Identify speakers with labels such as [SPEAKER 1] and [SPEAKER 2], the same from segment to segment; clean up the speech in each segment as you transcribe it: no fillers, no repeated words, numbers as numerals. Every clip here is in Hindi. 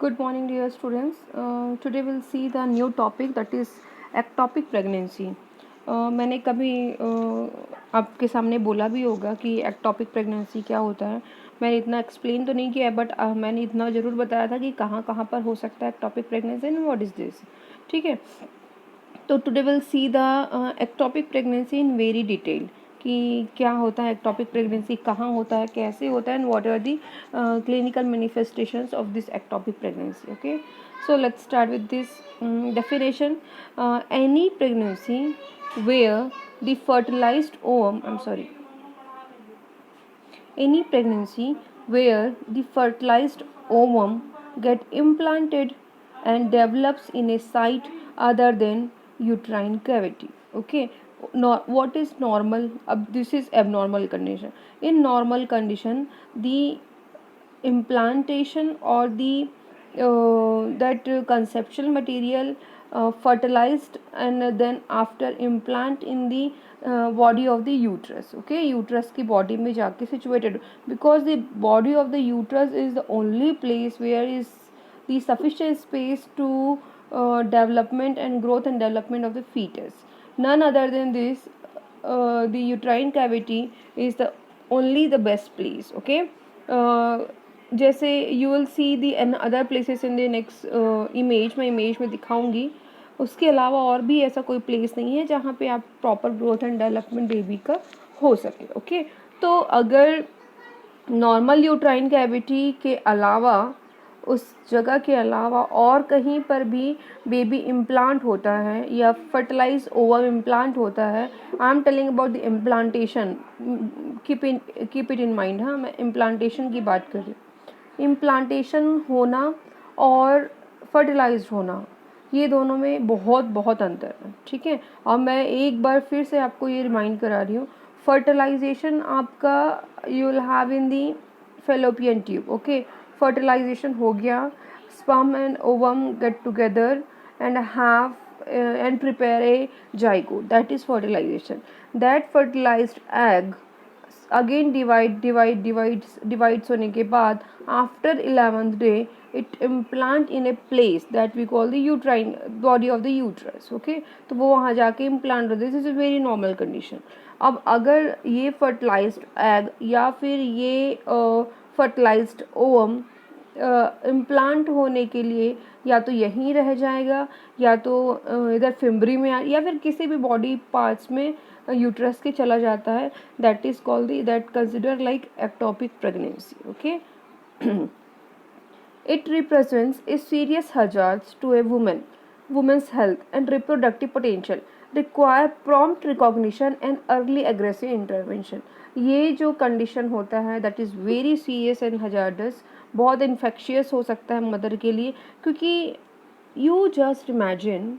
[SPEAKER 1] Good morning, dear students. Today we'll see the new topic that is ectopic pregnancy. मैंने कभी आपके सामने बोला भी होगा कि ectopic pregnancy क्या होता है. मैंने इतना एक्सप्लेन तो नहीं किया है, बट मैंने इतना ज़रूर बताया था कि कहाँ कहाँ पर हो सकता है ectopic pregnancy and what is this. ठीक है. तो today will see the ectopic pregnancy in very detail कि क्या होता है एक्टॉपिक प्रेगनेंसी, कहाँ होता है, कैसे होता है, and what are the clinical manifestations of this ectopic pregnancy. Okay, so let's start with this definition. Any pregnancy where the fertilized ovum any pregnancy where the fertilized ovum get implanted and develops in a site other than uterine cavity. Okay, what is normal? This is abnormal condition. In normal condition, the implantation or the that conceptual material fertilized and then after implant in the body of the uterus. Okay, uterus की body में जाके situated, because the body of the uterus is the only place where is the sufficient space to development and growth and development of the fetus. None other than this, the uterine cavity is the only the best place. Okay, जैसे you will see the another places in the next image, मैं इमेज में दिखाऊंगी. उसके अलावा और भी ऐसा कोई प्लेस नहीं है जहाँ पे आप proper growth and development baby का हो सके. ओके, तो अगर नॉर्मल यूट्राइन कैविटी के अलावा, उस जगह के अलावा और कहीं पर भी बेबी इम्प्लांट होता है या फर्टिलाइज ओवम इम्प्लांट होता है, I am telling about the implantation, keep it in mind. हाँ, मैं इम्प्लांटेशन की बात कर रही हूँ. इम्प्लांटेशन होना और फर्टिलाइज्ड होना, ये दोनों में बहुत बहुत अंतर है. ठीक है, और मैं एक बार फिर से आपको ये रिमाइंड करा रही हूँ. फर्टिलाइजेशन आपका you will have in the fallopian tube. Okay, fertilization हो गया, sperm and ovum get together and have and prepare a zygote, that is fertilization. That fertilized egg again divides होने के बाद after 11th day it implant in a place that we call the uterine body of the uterus. Okay, तो वो वहाँ जाके इम्प्लांट होते हैं. This is very normal condition. अब अगर ये फर्टिलाइज्ड एग या फिर ये फर्टिलाइज्ड ओवम इम्प्लांट होने के लिए या तो यहीं रह जाएगा या तो इधर फिम्बरी में या फिर किसी भी बॉडी पार्ट्स में यूट्रस के चला जाता है, that is called that consider like ectopic pregnancy. Okay, it represents a serious hazard to a woman's health and reproductive potential, require prompt recognition and early aggressive intervention. ये जो कंडीशन होता है that is very serious and hazardous, बहुत इन्फेक्शियस हो सकता है मदर के लिए. क्योंकि यू जस्ट इमेजिन,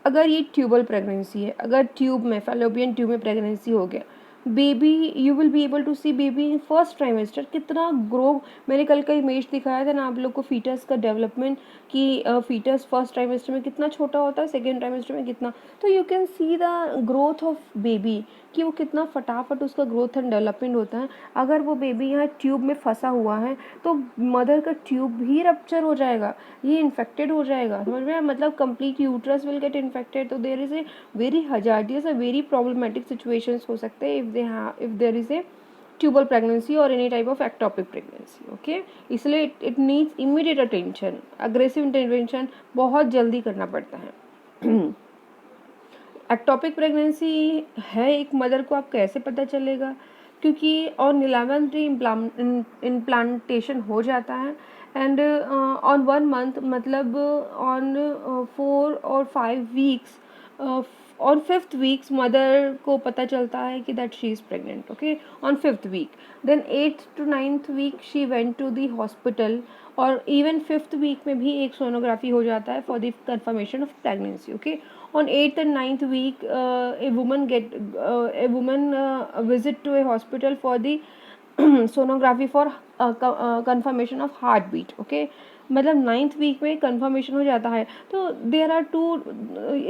[SPEAKER 1] अगर ये ट्यूबल प्रेगनेंसी है, अगर ट्यूब में फैलोपियन ट्यूब में प्रेगनेंसी हो गया, baby you will be able to see baby in first trimester कितना ग्रो. मैंने कल का इमेज दिखाया था ना आप लोग को फीटस का डेवलपमेंट, कि फीटस फर्स्ट ट्राइमेस्टर में कितना छोटा होता है, सेकेंड ट्राइमेस्टर में कितना. तो you can see the growth of baby कि वो कितना फटाफट उसका ग्रोथ एंड डेवलपमेंट होता है. अगर वो बेबी यहाँ ट्यूब में फंसा हुआ है तो मदर का ट्यूब भी रप्चर हो जाएगा, ये इन्फेक्टेड हो जाएगा. समझ में, मतलब complete uterus will get infected. तो there is a very hazardous और वेरी प्रॉब्लमेटिक सिचुएशंस हो सकते हैं if there is a tubal pregnancy और any type of ectopic pregnancy. Okay, इसलिए it needs immediate attention, aggressive intervention बहुत जल्दी करना पड़ता है. एक्टोपिक प्रेगनेंसी है एक मदर को, आप कैसे पता चलेगा? क्योंकि ऑन 11th डे इम्प्लांटेशन हो जाता है एंड ऑन 1 month, मतलब ऑन 4 और 5 weeks, on 5th weeks mother को पता चलता है कि that she is pregnant. Okay, on 5th week, then 8th to 9th week she went to the hospital, और इवन 5th week में भी एक सोनोग्राफी हो जाता है for the confirmation of pregnancy. Okay, on 8th and 9th week a woman visit to a hospital for the sonography for confirmation of heartbeat. okay, मतलब 9th वीक में कंफर्मेशन हो जाता है. तो देयर आर 2,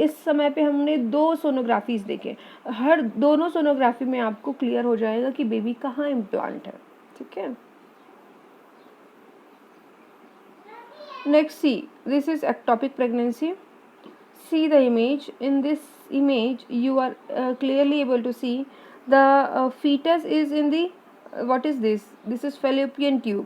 [SPEAKER 1] इस समय पे हमने 2 सोनोग्राफीज देखे. हर दोनों सोनोग्राफी में आपको क्लियर हो जाएगा कि बेबी कहाँ इम्प्लांट है. ठीक है, Next, see, this is ectopic pregnancy. See the image. In this image you are clearly able to see the fetus is in the what is this? This is fallopian tube.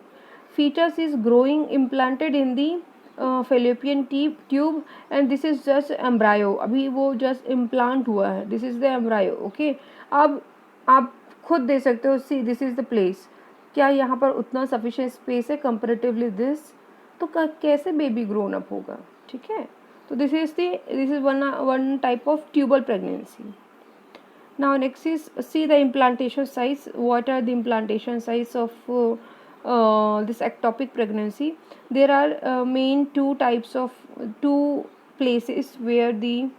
[SPEAKER 1] Fetus is growing implanted in the fallopian tube, and this is just embryo. अभी वो just implant हुआ है. This is the embryo. Okay. अब आप खुद दे सकते हो. See, this is the place. क्या यहाँ पर उतना sufficient space है comparatively this? तो कैसे बेबी ग्रोन अप होगा? ठीक है. So this is one type of tubal pregnancy. Now next is, see the implantation sites. What are the implantation sites of this ectopic pregnancy? There are main two places where the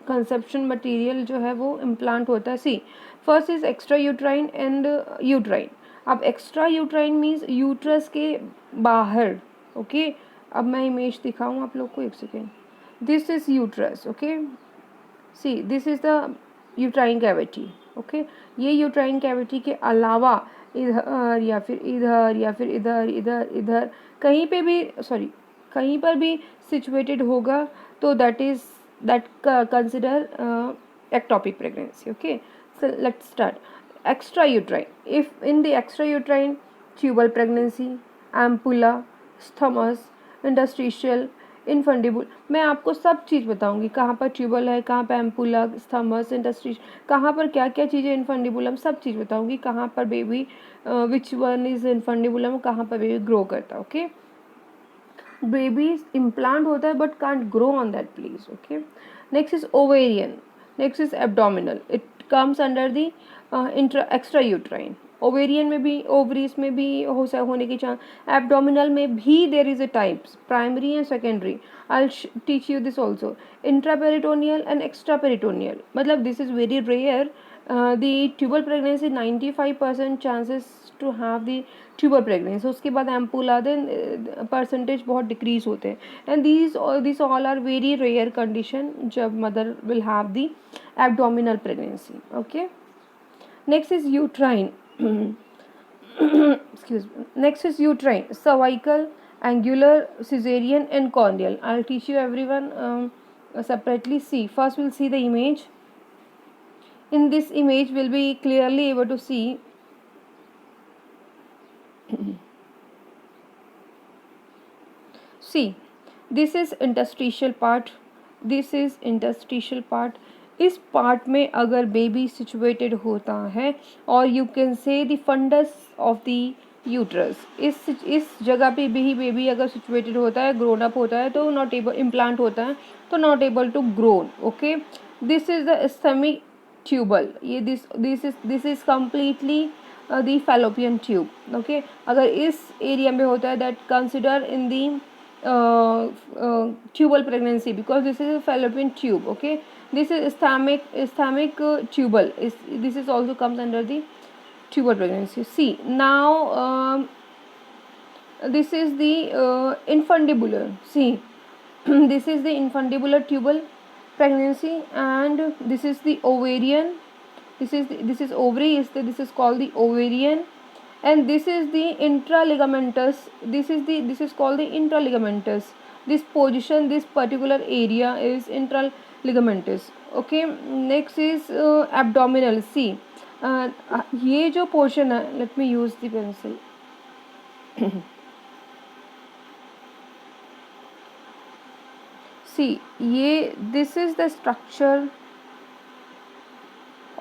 [SPEAKER 1] conception material जो है वो implant होता है. See, first is extra uterine and uterine. अब एक्स्ट्रा यूट्राइन मीन्स यूट्रस के बाहर. ओके. अब मैं इमेज दिखाऊँ आप लोग को, एक second. This is uterus. Okay. See, this is the uterine cavity. Okay. ये यूट्राइन कैविटी के अलावा इधर या फिर इधर या फिर इधर इधर इधर कहीं पे भी, सॉरी, कहीं पर भी सिचुएटेड होगा तो that consider ectopic pregnancy. Okay. So let's start. Extrauterine. If in the extrauterine, tubal pregnancy, ampulla, sthmus, interstitial, इनफंडिबुल. मैं आपको सब चीज़ बताऊंगी, कहाँ पर ट्यूबल है, कहाँ पर एम्पुला, स्थमस, इंटस्टिश, कहाँ पर क्या क्या चीज़ें इनफंडिबुलम, सब चीज़ बताऊंगी. कहाँ पर baby which one is infundibulum, कहाँ पर बेबी ग्रो करता है. ओके. बेबी इम्प्लांट होता है but can't grow on that place. Okay. Next is ovarian. Next is abdominal. It comes under the extra uterine. Ovarian में भी, ओवरीज में भी होने की चांस. एब्डोमिनल में भी there is a types, primary and secondary. I teach you this also. Intraperitoneal and extra peritoneal. मतलब this is very rare. The tubal pregnancy 95% chances to have the tubal pregnancy. उसके बाद एम्पुला, देन परसेंटेज बहुत डिक्रीज होते हैं. And this all are very rare condition जब mother will have the abdominal pregnancy. Okay. Next is uterine. excuse me. Next is uterine, cervical, angular, cesarean and corneal. I'll teach you everyone separately. See, first we'll see the image. In this image we'll be clearly able to see see, this is interstitial part. This is interstitial part. इस पार्ट में अगर बेबी सिचुएटेड होता है, और you can say the fundus of the uterus, इस जगह पे भी बेबी अगर सिचुएटेड होता है, ग्रोन अप होता है, तो नॉट एबल, इम्प्लांट होता है तो not able to grown. Okay. This is the stomach tubal. ये this is completely the fallopian tube. Okay. अगर इस एरिया में होता है, that consider in the tubal pregnancy because this is a fallopian tube. Okay. This is ischemic tubal. This is also comes under the tubal pregnancy. See, now this is the infundibular. See, this is the infundibular tubal pregnancy, and this is the ovarian. This is ovary. This is called the ovarian. And this is the intraligamentous. This is called the intraligamentous. This position, this particular area is intraligamentous. Okay. Next is abdominal. See, ये जो portion है, let me use the pencil. See, this is the structure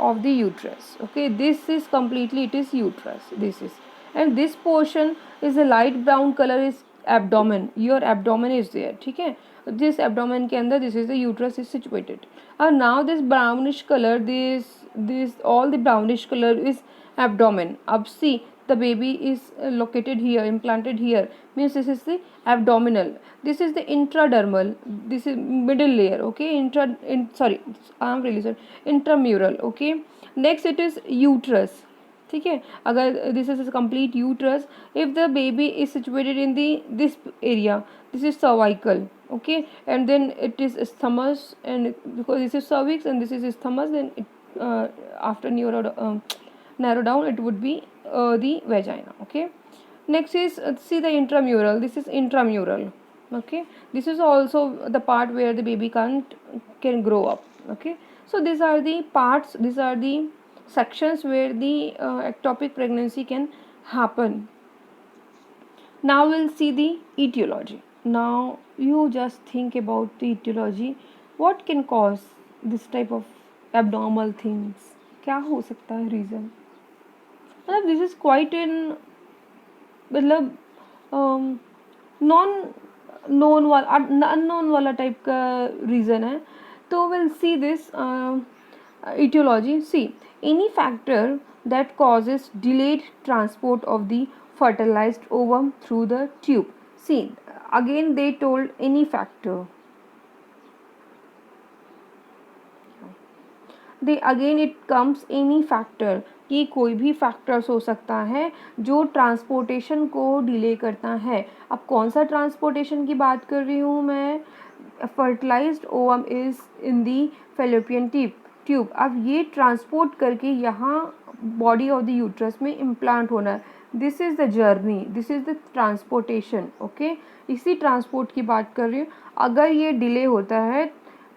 [SPEAKER 1] of the uterus. Okay, this is completely, it is uterus. This is, and this portion is a light brown color, is abdomen. Your abdomen is there. ठीक है. This abdomen के अंदर, this is the uterus is situated. And now this brownish color, this all the brownish color is abdomen. अब see, the baby is located here, implanted here, means this is the abdominal. This is the intradermal. This is middle layer. Okay. Sorry, I'm really sorry, intramural. Okay. Next it is uterus. ठीक है. अगर this is a complete uterus, if the baby is situated in this area, this is cervical. Okay. And then it is isthmus, and because this is cervix and this is isthmus, then it, after narrow down, it would be the vagina. Okay. Next is see the intramural. This is intramural. Okay, this is also the part where the baby can grow up. Okay, so these are the parts, these are the sections where the ectopic pregnancy can happen. Now we'll see the etiology. Now you just think about the etiology. What can cause this type of abnormal things? क्या हो सकता है रीज़न? मतलब दिस इज़ क्वाइट इन, मतलब नॉन नोन वाला अननोन वाला टाइप का रीज़न है. तो will see this etiology. See, any factor that causes delayed transport of the fertilized ovum through the tube. See, again they told any factor. They again it comes any factor, कि कोई भी फैक्टर्स हो सकता है जो ट्रांसपोर्टेशन को डिले करता है. अब कौन सा ट्रांसपोर्टेशन की बात कर रही हूँ मैं? Fertilized ovum is in the fallopian tube. अब ये ट्रांसपोर्ट करके यहाँ बॉडी ऑफ द यूट्रस में इम्प्लांट होना है. This is the journey, this is the transportation. Okay, इसी ट्रांसपोर्ट की बात कर रही हूँ. अगर ये डिले होता है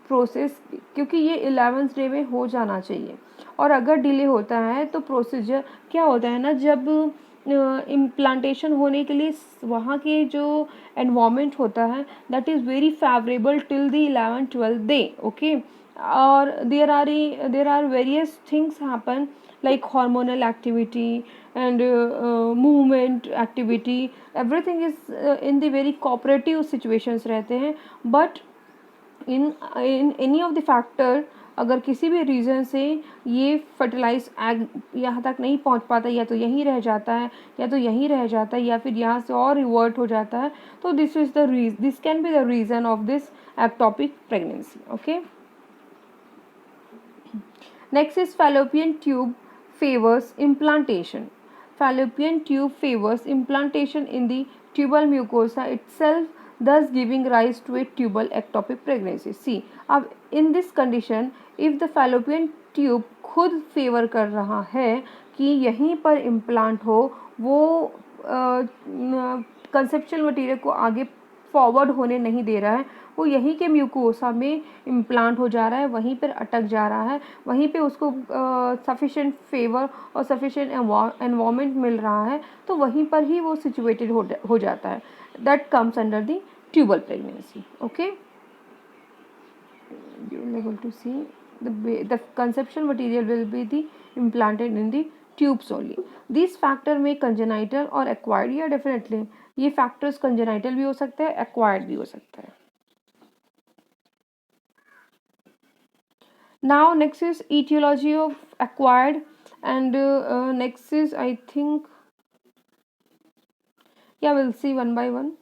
[SPEAKER 1] प्रोसेस, क्योंकि ये 11th डे में हो जाना चाहिए, और अगर डिले होता है तो प्रोसीजर क्या होता है ना, जब इम्प्लांटेशन होने के लिए वहाँ के जो एनवायरनमेंट होता है that is very favourable till the 11th-12th day. Okay, और there are various things happen like hormonal activity and movement activity, everything is in the very cooperative situations रहते हैं. but in any of the factor, अगर किसी भी रीज़न से ये फर्टिलाइज एग यहाँ तक नहीं पहुँच पाता, या तो यहीं रह जाता है, या तो यहीं रह जाता है, या फिर यहाँ से और रिवर्ट हो जाता है, तो this can be the reason of this ectopic pregnancy. Okay, next is fallopian tube favours implantation. Fallopian tube favors implantation in the tubal mucosa itself, thus giving rise to a tubal ectopic pregnancy. See, अब in this condition, if the fallopian tube खुद फेवर कर रहा है कि यहीं पर इम्प्लांट हो, वो कंसेप्चुअल मटीरियल को आगे फॉरवर्ड होने नहीं दे रहा है, वो यहीं के म्यूकोसा में इम्प्लांट हो जा रहा है, वहीं पर अटक जा रहा है, वहीं पे उसको सफिशेंट फेवर और सफिशेंट एनवायरनमेंट मिल रहा है, तो वहीं पर ही वो सिचुएटेड हो जाता है. That comes under the tubal pregnancy. Okay, you will able to see the conceptual material will be the implanted in the tubes only. These factor में congenital और acquired, या definitely ये factors congenital भी हो सकता है, acquired भी हो सकता है. Now next is etiology of acquired, and next is I think, yeah, we'll see one by one.